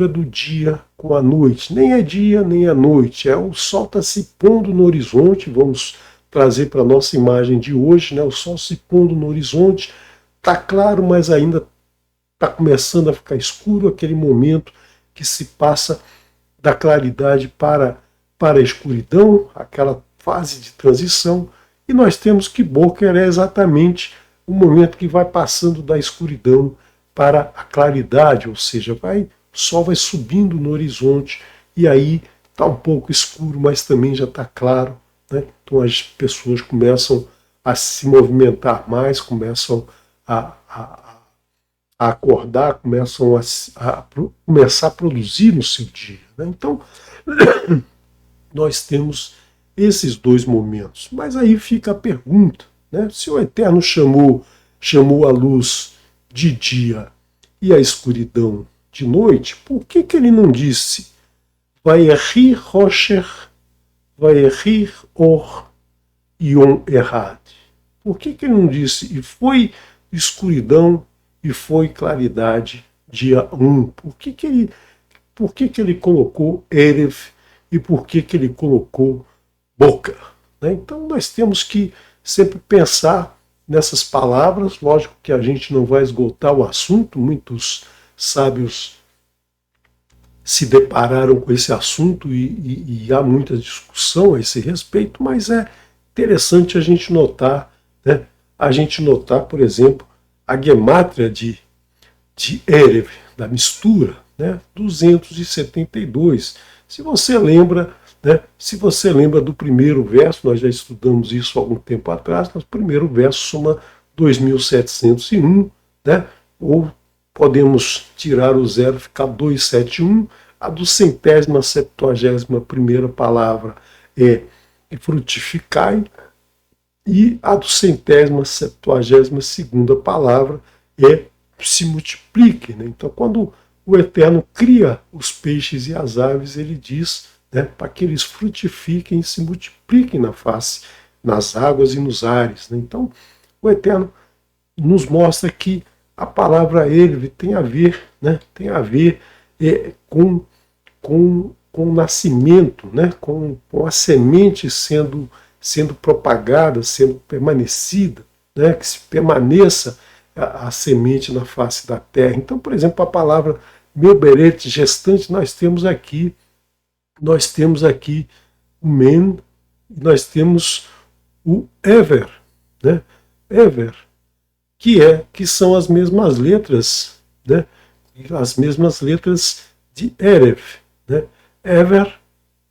do dia com a noite. Nem é dia, nem é noite. O sol está se pondo no horizonte, vamos trazer para a nossa imagem de hoje, né? O sol se pondo no horizonte, está claro, mas ainda está começando a ficar escuro, aquele momento que se passa da claridade para a escuridão, aquela fase de transição, e nós temos que Boker é exatamente o momento que vai passando da escuridão para a claridade, ou seja, o sol vai subindo no horizonte e aí está um pouco escuro, mas também já está claro, né? Então as pessoas começam a se movimentar mais, começam a acordar, começam começar a produzir no seu dia, né? Então nós temos esses dois momentos. Mas aí fica a pergunta, né? Se o Eterno chamou a luz de dia e a escuridão de noite, por que ele não disse Vayehi Rosher, Vayehi Or Yom Erad? Por que ele não disse e foi escuridão e foi claridade dia 1? Por que ele colocou Erev e por que ele colocou Boca? Né? Então nós temos que sempre pensar nessas palavras. Lógico que a gente não vai esgotar o assunto, muitos sábios se depararam com esse assunto e há muita discussão a esse respeito, mas é interessante a gente notar, né? A gente notar, por exemplo, a gemátria de Erev, da mistura, né? 272. Se você lembra, né? Se você lembra do primeiro verso, nós já estudamos isso há algum tempo atrás, mas o primeiro verso soma 2701, né? Ou podemos tirar o zero, ficar 271. A do 171ª palavra é frutificai, e a do 172ª palavra é se multiplique, né? Então, quando o Eterno cria os peixes e as aves, ele diz, né, para que eles frutifiquem e se multipliquem na face, nas águas e nos ares, né? Então, o Eterno nos mostra que a palavra Elve tem a ver, né, com o nascimento, né, com a semente sendo propagada, sendo permanecida, né, que se permaneça a semente na face da terra. Então, por exemplo, a palavra Meuberet, gestante, nós temos aqui o Men, nós temos o Ever, né, Ever, que são as mesmas letras, né, as mesmas letras de Erev, né, Ever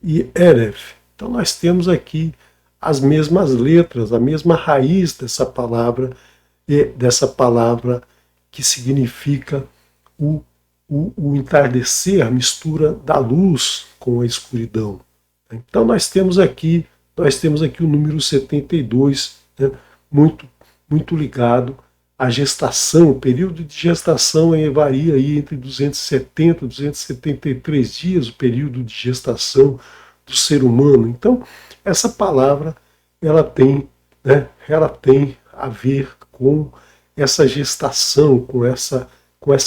e Erev. Então nós temos aqui as mesmas letras, a mesma raiz dessa palavra que significa o entardecer, a mistura da luz com a escuridão. Então nós temos aqui o número 72, né, muito ligado à gestação. O período de gestação varia aí entre 270 e 273 dias, o período de gestação do ser humano. Então essa palavra ela tem a ver com essa gestação, com essa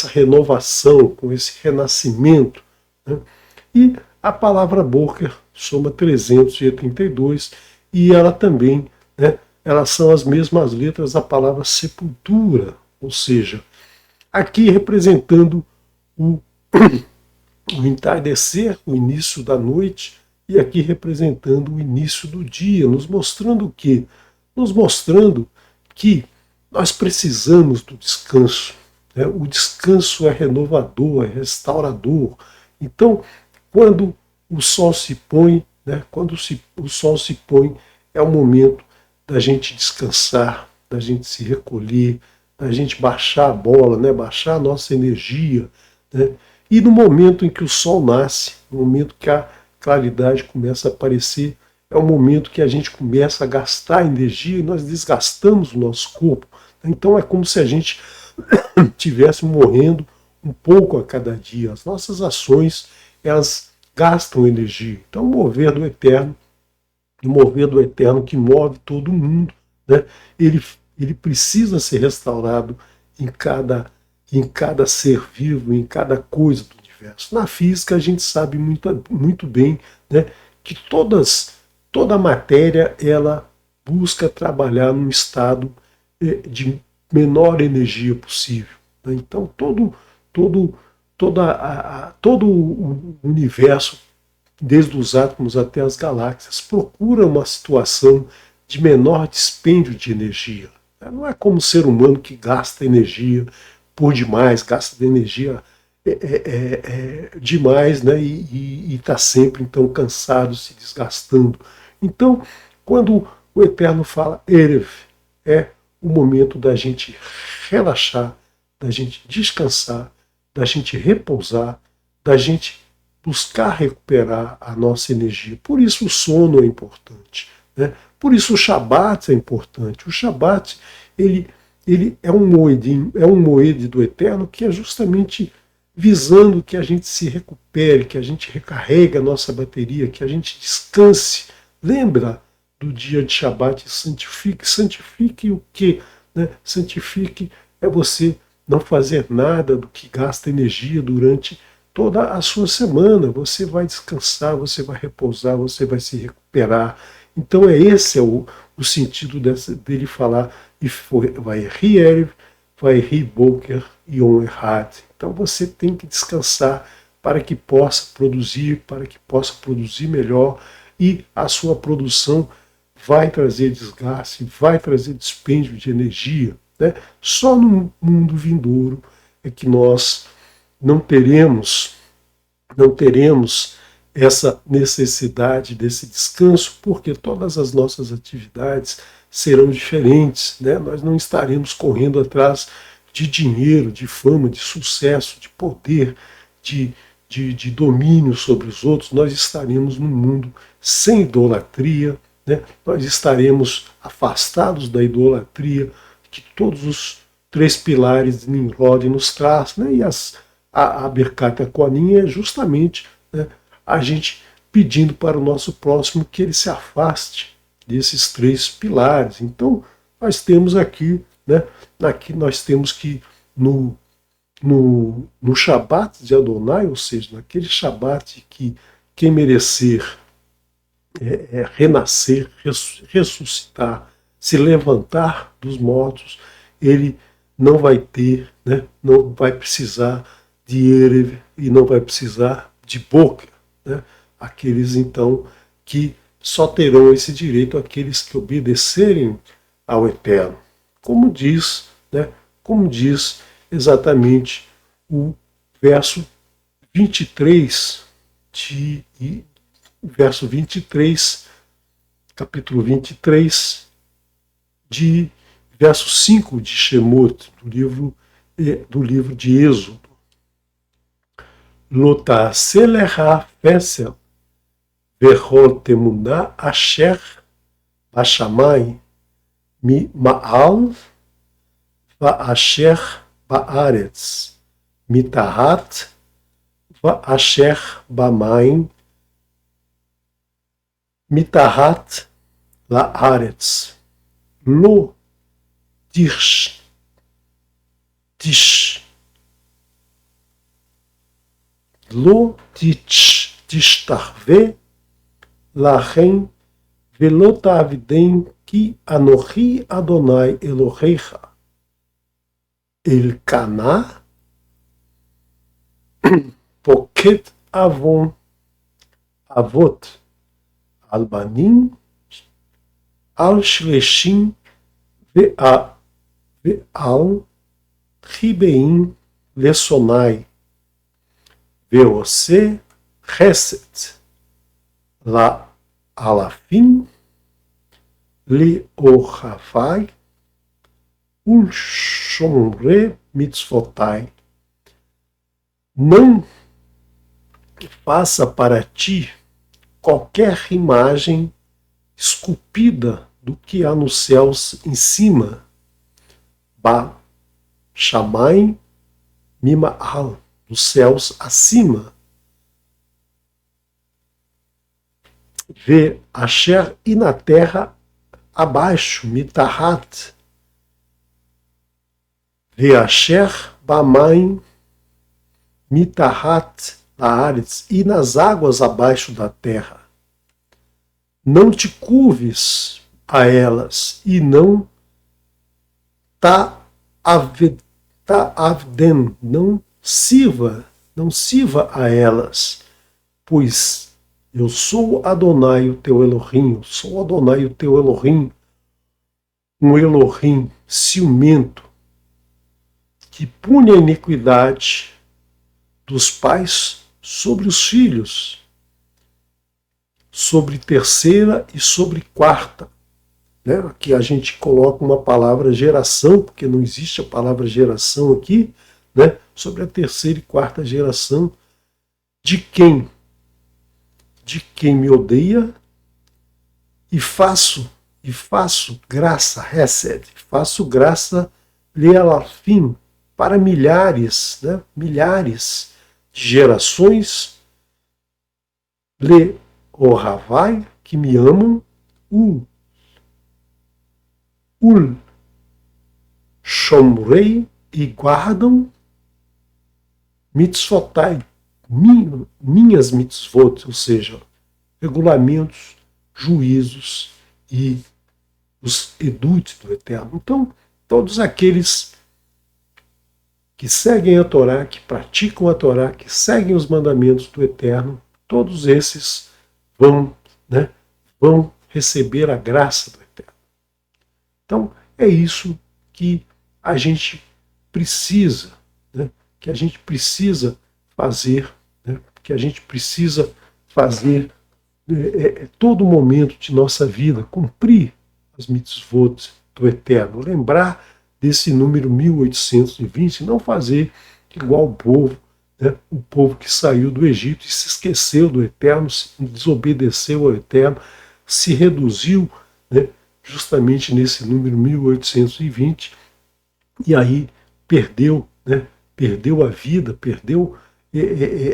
renovação, com esse renascimento, né? E a palavra Boker soma 382 e ela também, né, elas são as mesmas letras da palavra sepultura, ou seja, aqui representando o entardecer, o início da noite, e aqui representando o início do dia, nos mostrando o quê? Nos mostrando que nós precisamos do descanso. Né? O descanso é renovador, é restaurador. Então, quando o sol se põe, né? O sol se põe, é o momento da gente descansar, da gente se recolher, da gente baixar a bola, né? Baixar a nossa energia. Né? E no momento em que o sol nasce, no momento que a claridade começa a aparecer, é o momento que a gente começa a gastar energia e nós desgastamos o nosso corpo. Então é como se a gente estivesse morrendo um pouco a cada dia. As nossas ações, elas gastam energia. Então, o mover do eterno, o mover do eterno que move todo mundo, né? Ele precisa ser restaurado em cada ser vivo, em cada coisa do universo. Na física, a gente sabe muito bem, né, que toda a matéria ela busca trabalhar num estado de menor energia possível. Né? Então, todo, todo o universo, desde os átomos até as galáxias, procura uma situação de menor dispêndio de energia. Não é como o ser humano que gasta energia por demais, gasta energia demais, né? E está sempre então cansado, se desgastando. Então, quando o Eterno fala Erev, é o momento da gente relaxar, da gente descansar, da gente repousar, da gente buscar recuperar a nossa energia. Por isso o sono é importante, né? Por isso o Shabat é importante. O Shabat ele é um moed do Eterno que é justamente visando que a gente se recupere, que a gente recarregue a nossa bateria, que a gente descanse. Lembra do dia de Shabat, santifique. Santifique o quê? Né? Santifique é você não fazer nada do que gasta energia durante toda a sua semana. Você vai descansar, você vai repousar, você vai se recuperar. Então esse é o sentido dele falar vai rir, vai rir boker e honrad. Então você tem que descansar para que possa produzir melhor, e a sua produção vai trazer desgaste, vai trazer dispêndio de energia. Né? Só no mundo vindouro é que nós não teremos essa necessidade desse descanso, porque todas as nossas atividades serão diferentes, né? Nós não estaremos correndo atrás de dinheiro, de fama, de sucesso, de poder, de domínio sobre os outros. Nós estaremos num mundo sem idolatria, né? Nós estaremos afastados da idolatria que todos os três pilares de Nimrod nos traz, né? E a Birkat HaKohanim é justamente, né, a gente pedindo para o nosso próximo que ele se afaste desses três pilares. Então, nós temos aqui nós temos que no Shabat de Adonai, ou seja, naquele Shabat que quem merecer renascer, ressuscitar, se levantar dos mortos, ele não vai ter, né, não vai precisar de Erev e não vai precisar de boca. Né? Aqueles, então, que só terão esse direito aqueles que obedecerem ao Eterno. Como diz exatamente o verso 23 verso 23, capítulo 23, de verso 5 de Shemot, do livro de Êxodo. Lota seleha fesel vechol temuná asher bashamai mi ma'al va asher ba'aretz mitahat va asher bamaim mitahat la'aretz lo tish lo tishtarve lachem velo ta'avidem ki anochi Adonai Elohecha Elkanah poket avot al banim al shleshim ve'al ribeim lesonai ve'ose chesed la alafim li ochavai ulshomre mitzvotai. Não faça para ti qualquer imagem esculpida do que há nos céus em cima. Ba Shamayim Mima'al, nos céus acima. Vê Asher, e na terra abaixo, Mitahat. Vê Asher Bamayim Mitahat Laaretz, e nas águas abaixo da terra. Não te curves a elas, e não ta'avden, não sirva a elas, pois eu sou Adonai, o teu Elohim, eu sou Adonai, o teu Elohim, um Elohim ciumento, que pune a iniquidade dos pais sobre os filhos, sobre terceira e sobre quarta. Né? Aqui a gente coloca uma palavra geração, porque não existe a palavra geração aqui, né? Sobre a terceira e quarta geração de quem? De quem me odeia e faço graça, hesed, faço graça lealafim para milhares, né? Milhares de gerações, le ohavai, que me amam, ul shomrei, e guardam mitzvotai, minhas mitzvot, ou seja, regulamentos, juízos e os edutes do Eterno. Então, todos aqueles que seguem a Torá, que praticam a Torá, que seguem os mandamentos do Eterno, todos esses vão receber a graça do Eterno. Então, é isso que a gente precisa, né? Que a gente precisa fazer, né? Que a gente precisa fazer todo momento de nossa vida, cumprir as mitzvot do Eterno, lembrar desse número 1820, não fazer igual o povo, né? O povo que saiu do Egito e se esqueceu do Eterno, desobedeceu ao Eterno, se reduziu, né? Justamente nesse número 1820, e aí perdeu, né? Perdeu a vida, perdeu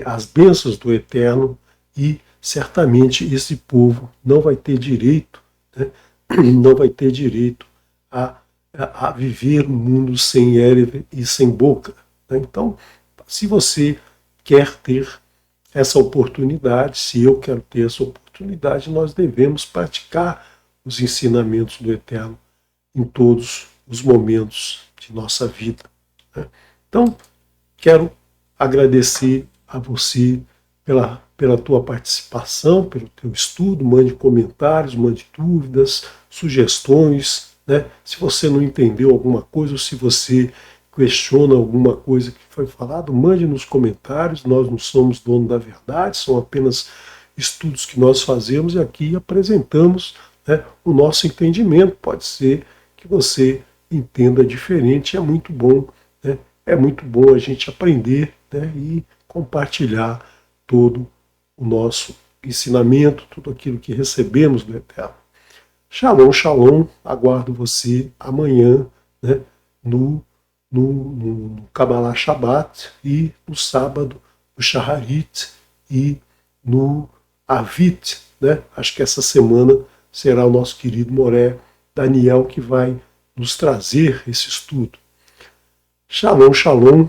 as bênçãos do Eterno, e certamente esse povo não vai ter direito, né? Não vai ter direito a viver um mundo sem Erev e sem boca. Né? Então, se você quer ter essa oportunidade, se eu quero ter essa oportunidade, nós devemos praticar os ensinamentos do Eterno em todos os momentos de nossa vida. Né? Então, quero agradecer a você pela tua participação, pelo teu estudo, mande comentários, mande dúvidas, sugestões, né? Se você não entendeu alguma coisa ou se você questiona alguma coisa que foi falado, mande nos comentários, nós não somos dono da verdade, são apenas estudos que nós fazemos e aqui apresentamos, né, o nosso entendimento. Pode ser que você entenda diferente, é muito bom, né? É muito bom a gente aprender, né, e compartilhar todo o nosso ensinamento, tudo aquilo que recebemos do Eterno. Shalom, shalom, aguardo você amanhã, né, no Kabbalah Shabbat, e no sábado no Shaharit e no Avit. Né? Acho que essa semana será o nosso querido Moré Daniel que vai nos trazer esse estudo. Shalom, shalom,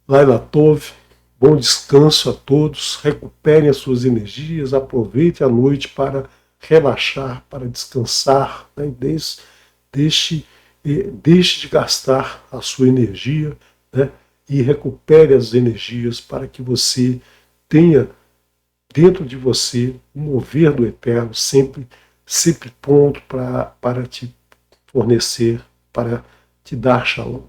Laila Tov, bom descanso a todos, recuperem as suas energias, aproveitem a noite para relaxar, para descansar, né? Deixe de gastar a sua energia, né? E recupere as energias para que você tenha dentro de você o mover do Eterno sempre pronto para te fornecer, para te dar shalom.